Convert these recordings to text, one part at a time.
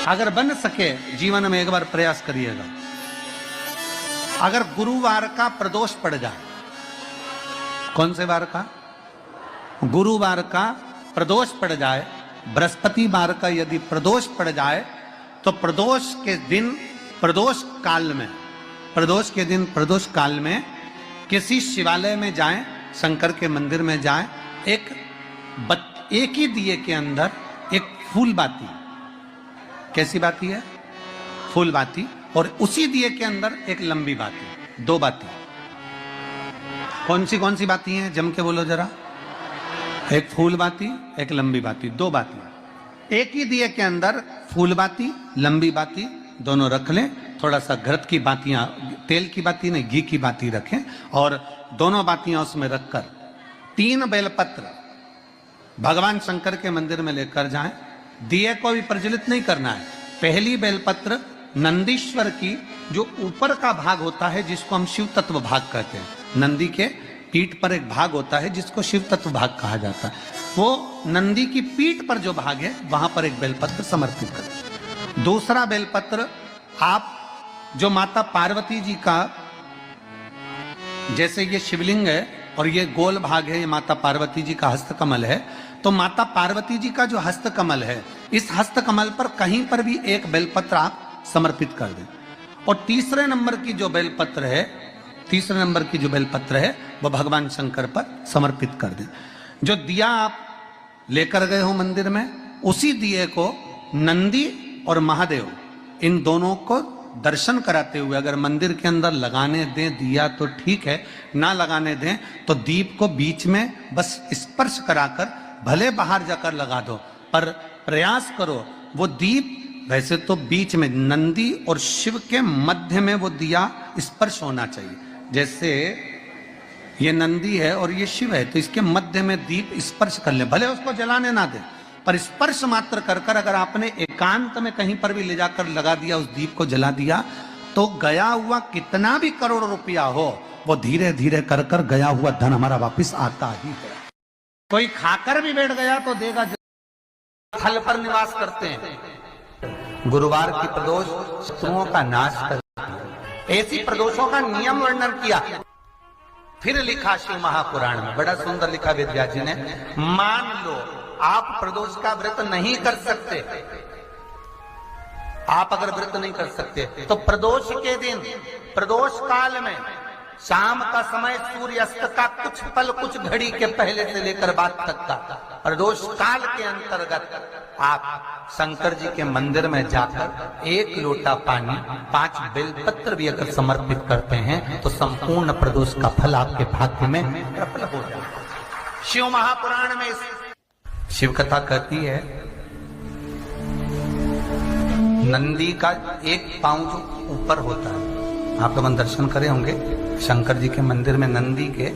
अगर बन सके जीवन में एक बार प्रयास करिएगा। अगर गुरुवार का प्रदोष पड़ जाए, कौन से वार का? गुरुवार का प्रदोष पड़ जाए, बृहस्पतिवार का यदि प्रदोष पड़ जाए, तो प्रदोष के दिन प्रदोष काल में, प्रदोष के दिन प्रदोष काल में किसी शिवालय में जाएं, शंकर के मंदिर में जाएं, एक ही दिए के अंदर एक फूल बाती, कैसी बाती है? फूल बाती, और उसी दिए के अंदर एक लंबी बाती, दो बाती। कौन सी बाती हैं? जम के बोलो जरा। एक फूल बाती, एक लंबी बाती, दो बाती। एक ही दिए के अंदर फूल बाती, लंबी बाती दोनों रख लें। थोड़ा सा घृत की बातियां, तेल की बाती नहीं, घी की बाती रखें, और दोनों बातियां उसमें रखकर 3 बेलपत्र भगवान शंकर के मंदिर में लेकर जाएं। दिए को भी प्रज्वलित नहीं करना है। पहली बेलपत्र नंदीश्वर की जो ऊपर का भाग होता है, जिसको हम शिव तत्व भाग कहते हैं, नंदी के पीठ पर एक भाग होता है जिसको शिव तत्व भाग कहा जाता है, वो नंदी की पीठ पर जो भाग है वहां पर एक बेलपत्र समर्पित करें। दूसरा बेलपत्र आप जो माता पार्वती जी का, जैसे ये शिवलिंग है और ये गोल भाग है, ये माता पार्वती जी का हस्तकमल है, तो माता पार्वती जी का जो हस्तकमल है, इस हस्तकमल पर कहीं पर भी एक बेलपत्र आप समर्पित कर दें। और तीसरे नंबर की जो बेलपत्र है वो भगवान शंकर पर समर्पित कर दें। जो दिया आप लेकर गए हो मंदिर में, उसी दिए को नंदी और महादेव इन दोनों को दर्शन कराते हुए अगर मंदिर के अंदर लगाने दें दिया तो ठीक है, ना लगाने दें तो दीप को बीच में बस स्पर्श कराकर भले बाहर जाकर लगा दो, पर प्रयास करो वो दीप, वैसे तो बीच में नंदी और शिव के मध्य में वो दिया स्पर्श होना चाहिए। जैसे ये नंदी है और ये शिव है, तो इसके मध्य में दीप स्पर्श कर ले, भले उसको जलाने ना दे, पर स्पर्श मात्र कर कर अगर आपने एकांत में कहीं पर भी ले जाकर लगा दिया, उस दीप को जला दिया, तो गया हुआ कितना भी करोड़ रुपया हो, वो धीरे धीरे कर कर गया हुआ धन हमारा वापस आता ही है। कोई खाकर भी बैठ गया तो देगा। थल पर निवास करते हैं। गुरुवार की प्रदोष शत्रुओं का नाश करती है। ऐसी प्रदोषों का नियम वर्णन किया, फिर लिखा शिव महापुराण में, बड़ा सुंदर लिखा विद्या जी ने। मान लो आप प्रदोष का व्रत नहीं कर सकते, आप अगर व्रत नहीं कर सकते तो प्रदोष के दिन, प्रदोष काल में शाम का समय सूर्यास्त का कुछ पल, कुछ घड़ी के पहले से लेकर बाद तक का प्रदोष काल के अंतर्गत आप शंकर जी के मंदिर में जाकर 1 लोटा पानी, 5 बेलपत्र भी अगर समर्पित करते हैं तो संपूर्ण प्रदोष का फल आपके भाग्य में प्रबल हो जाए। शिव महापुराण में शिव कथा कहती है, नंदी का एक पांव जो ऊपर होता है, आप लोग दर्शन करे होंगे शंकर जी के मंदिर में नंदी के,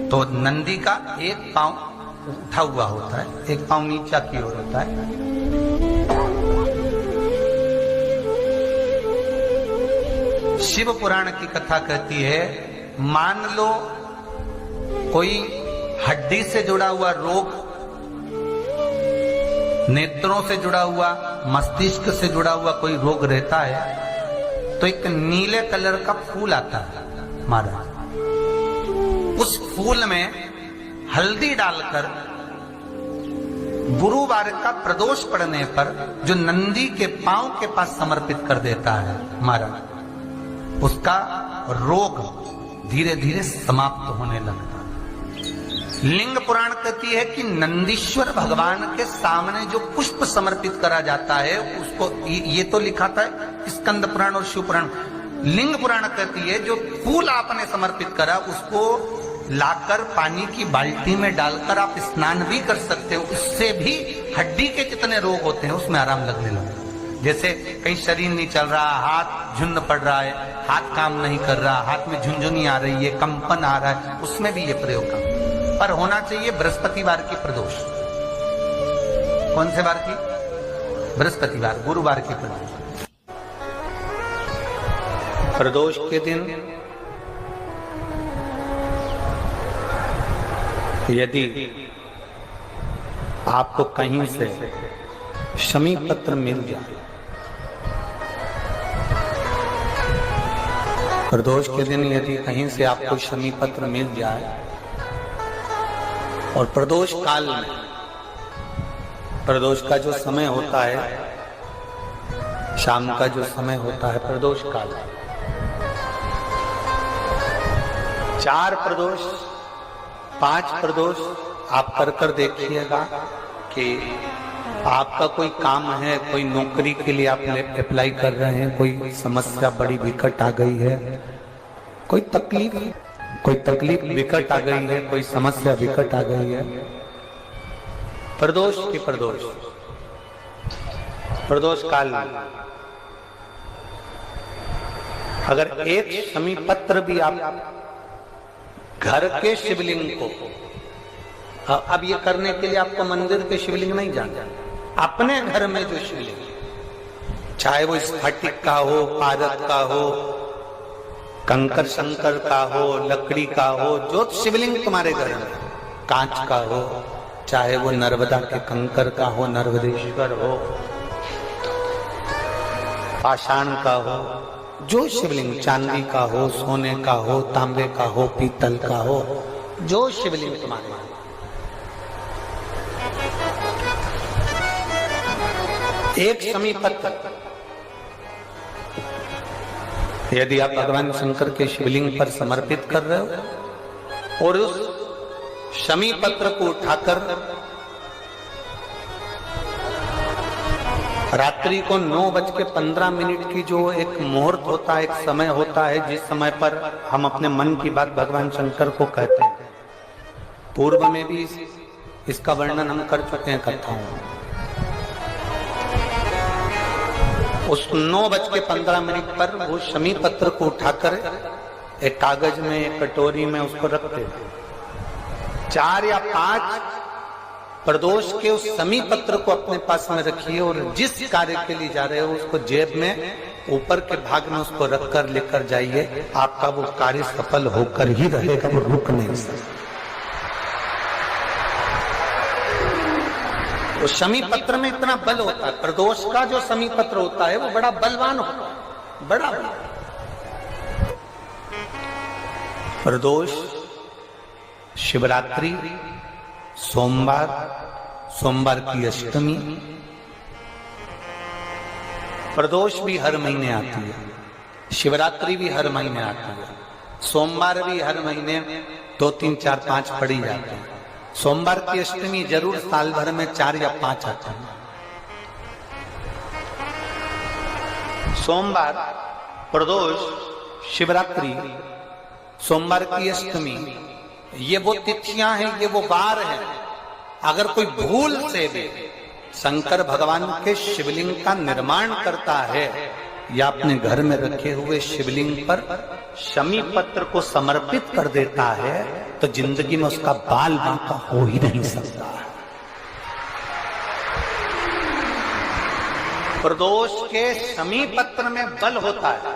तो नंदी का एक पांव उठा हुआ होता है, एक पांव नीचा की ओर होता है। शिव पुराण की कथा कहती है, मान लो कोई हड्डी से जुड़ा हुआ रोग, नेत्रों से जुड़ा हुआ, मस्तिष्क से जुड़ा हुआ कोई रोग रहता है, तो एक नीले कलर का फूल आता है महाराज, उस फूल में हल्दी डालकर गुरुवार का प्रदोष पड़ने पर जो नंदी के पांव के पास समर्पित कर देता है महाराज, उसका रोग धीरे धीरे समाप्त होने लगता है। लिंग पुराण कहती है कि नंदीश्वर भगवान के सामने जो पुष्प समर्पित करा जाता है उसको, ये तो लिखा था स्कंद पुराण और शिव पुराण। लिंग पुराण कहती है जो फूल आपने समर्पित करा उसको लाकर पानी की बाल्टी में डालकर आप स्नान भी कर सकते हो, उससे भी हड्डी के जितने रोग होते हैं उसमें आराम लगने लगता है। जैसे कहीं शरीर नहीं चल रहा, हाथ झुंड पड़ रहा है, हाथ काम नहीं कर रहा, हाथ में झुंझुनी आ रही है, कंपन आ रहा है, उसमें भी ये प्रयोग काम, पर होना चाहिए बृहस्पतिवार की प्रदोष। कौन से वार की? बृहस्पतिवार, गुरुवार की प्रदोष। प्रदोष के दिन यदि आपको कहीं से शमी पत्र मिल जाए प्रदोष के दिन यदि कहीं से आपको शमी पत्र मिल जाए और प्रदोष काल में, प्रदोष का जो समय होता है, शाम का जो समय होता है प्रदोष काल, 4 प्रदोष 5 प्रदोष आप कर देखिएगा कि आपका कोई काम है, कोई नौकरी के लिए आप अप्लाई कर रहे हैं, कोई समस्या बड़ी विकट आ गई है, कोई तकलीफ विकट आ गई है, कोई समस्या विकट आ गई है, प्रदोष की प्रदोष काल अगर एक शमी पत्र भी आप घर के शिवलिंग को, अब ये करने के लिए आपको मंदिर के शिवलिंग नहीं जाना, अपने घर में जो शिवलिंग, चाहे वो स्फटिक का हो, पारद का हो, कंकर शंकर का हो, लकड़ी का हो, जो शिवलिंग तुम्हारे घर में, कांच का हो, चाहे वो नर्मदा के कंकर का हो, नर्मदेश्वर हो, पाषाण का हो, जो शिवलिंग, चांदी का हो, सोने का हो, तांबे का हो, पीतल का हो, जो शिवलिंग तुम्हारे, एक शमी पत्र यदि आप भगवान शंकर के शिवलिंग पर समर्पित कर रहे हो और उस शमी पत्र को उठाकर रात्रि को 9:15 की जो एक मुहूर्त होता है, एक समय होता है, जिस समय पर हम अपने मन की बात भगवान शंकर को कहते हैं, पूर्व में भी इसका वर्णन हम कर चुके हैं कथाओं में। उस 9:15 पर वो शमी पत्र को उठाकर एक कागज में, एक कटोरी में उसको रखते हैं। 4 या 5 प्रदोष के उस शमी पत्र को अपने पास में रखिए और जिस कार्य के लिए जा रहे हो उसको जेब में ऊपर के भाग में उसको रखकर लेकर जाइए, आपका वो कार्य सफल होकर ही रहेगा, वो रुक नहीं सकता। वो शमी पत्र में इतना बल होता है, प्रदोष का जो शमी पत्र होता है वो बड़ा बलवान होता है, बड़ा बल। प्रदोष, शिवरात्रि, सोमवार की अष्टमी, प्रदोष भी हर महीने आती है, शिवरात्रि भी हर महीने आती है, सोमवार भी हर महीने 2, 3, 4, 5 पड़ी जाते हैं। सोमवार की अष्टमी जरूर साल भर में 4 या 5 आता है। सोमवार, प्रदोष, शिवरात्रि, सोमवार की अष्टमी, ये वो तिथियां हैं, ये वो वार हैं। अगर कोई भूल से भी शंकर भगवान के शिवलिंग का निर्माण करता है या अपने घर में रखे हुए शिवलिंग पर शमी पत्र को समर्पित कर देता है तो जिंदगी में उसका बाल बांका हो ही नहीं सकता। प्रदोष के शमी पत्र में बल होता है।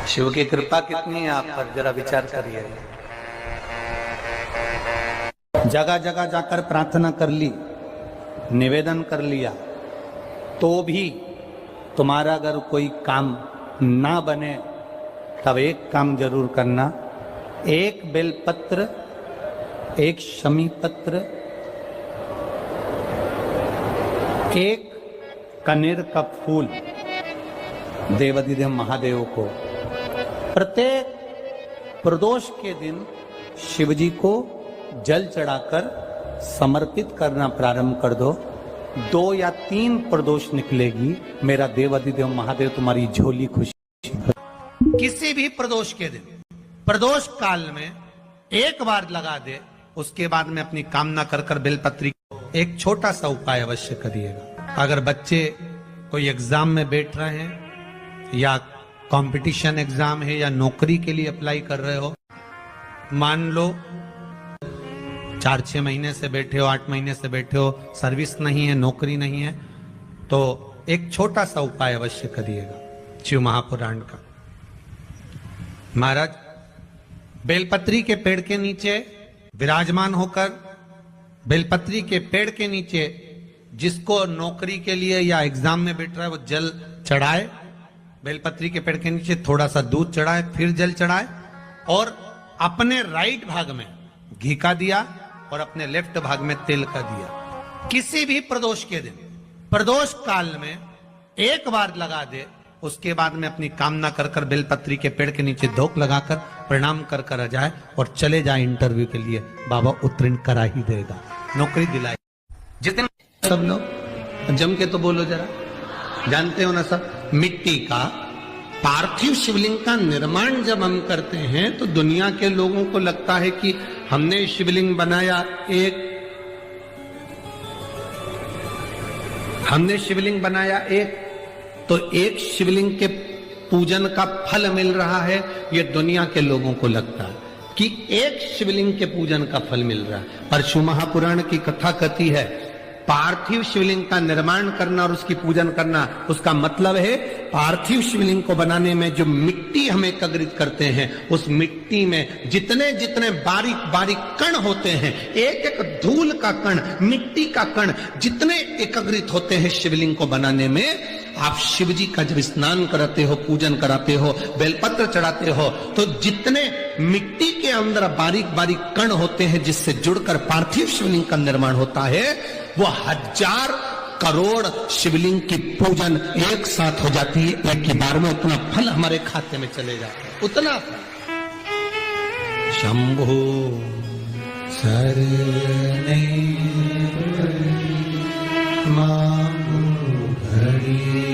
शिव की कृपा कितनी है आप पर, जरा विचार करिए। जगह जगह जाकर प्रार्थना कर ली, निवेदन कर लिया, तो भी तुम्हारा अगर कोई काम ना बने तब एक काम जरूर करना, एक बेलपत्र, एक शमी पत्र, एक कनेर का फूल देवाधिदेव महादेव को प्रत्येक प्रदोष के दिन शिवजी को जल चढ़ाकर समर्पित करना प्रारंभ कर दो। 2 या 3 प्रदोष निकलेगी, मेरा देवाधिदेव महादेव तुम्हारी झोली खुशी। किसी भी प्रदोष के दिन, प्रदोष काल में एक बार लगा दे, उसके बाद में अपनी कामना कर कर बेलपत्री को एक छोटा सा उपाय अवश्य करिएगा। अगर बच्चे कोई एग्जाम में बैठ रहे हैं या कंपटीशन एग्जाम है या नौकरी के लिए अप्लाई कर रहे हो, मान लो 4-6 महीने से बैठे हो, 8 महीने से बैठे हो, सर्विस नहीं है, नौकरी नहीं है, तो एक छोटा सा उपाय अवश्य करिएगा शिव महापुराण का। महाराज बेलपत्री के पेड़ के नीचे विराजमान होकर, बेलपत्री के पेड़ के नीचे जिसको नौकरी के लिए या एग्जाम में बैठ रहा है वो जल चढ़ाए बेलपत्री के पेड़ के नीचे थोड़ा सा दूध चढ़ाए, फिर जल चढ़ाए और अपने राइट भाग में घी का दिया और अपने लेफ्ट भाग में तेल का दिया। किसी भी प्रदोष के दिन, प्रदोष काल में एक बार लगा दे, उसके बाद में अपनी कामना कर कर बेलपत्री के पेड़ के नीचे धोख लगाकर प्रणाम कर कर आ जाए और चले जाए इंटरव्यू के लिए, बाबा उत्तीर्ण करा ही देगा, नौकरी दिलाई। जितने सब लोग जम के तो बोलो जरा, जानते हो ना सब, मिट्टी का पार्थिव शिवलिंग का निर्माण जब हम करते हैं तो दुनिया के लोगों को लगता है कि हमने शिवलिंग बनाया एक, तो एक शिवलिंग के पूजन का फल मिल रहा है, ये दुनिया के लोगों को लगता है कि एक शिवलिंग के पूजन का फल मिल रहा है। पर शिव महापुराण की कथा कहती है पार्थिव शिवलिंग का निर्माण करना और उसकी पूजन करना, उसका मतलब है पार्थिव शिवलिंग को बनाने में जो मिट्टी हम एकत्रित करते हैं, उस मिट्टी में जितने जितने बारीक बारीक कण होते हैं, एक एक धूल का कण, मिट्टी का कण जितने एकत्रित होते हैं शिवलिंग को बनाने में, आप शिव जी का जब स्नान कराते हो, पूजन कराते हो, बेलपत्र चढ़ाते हो, तो जितने मिट्टी के अंदर बारीक बारीक कण होते हैं जिससे जुड़कर पार्थिव शिवलिंग का निर्माण होता है, वो 1000 करोड़ शिवलिंग की पूजन एक साथ हो जाती है एक ही बार में। उतना फल हमारे खाते में चले जाता है, उतना फल। शंभो शरणे मां घड़ी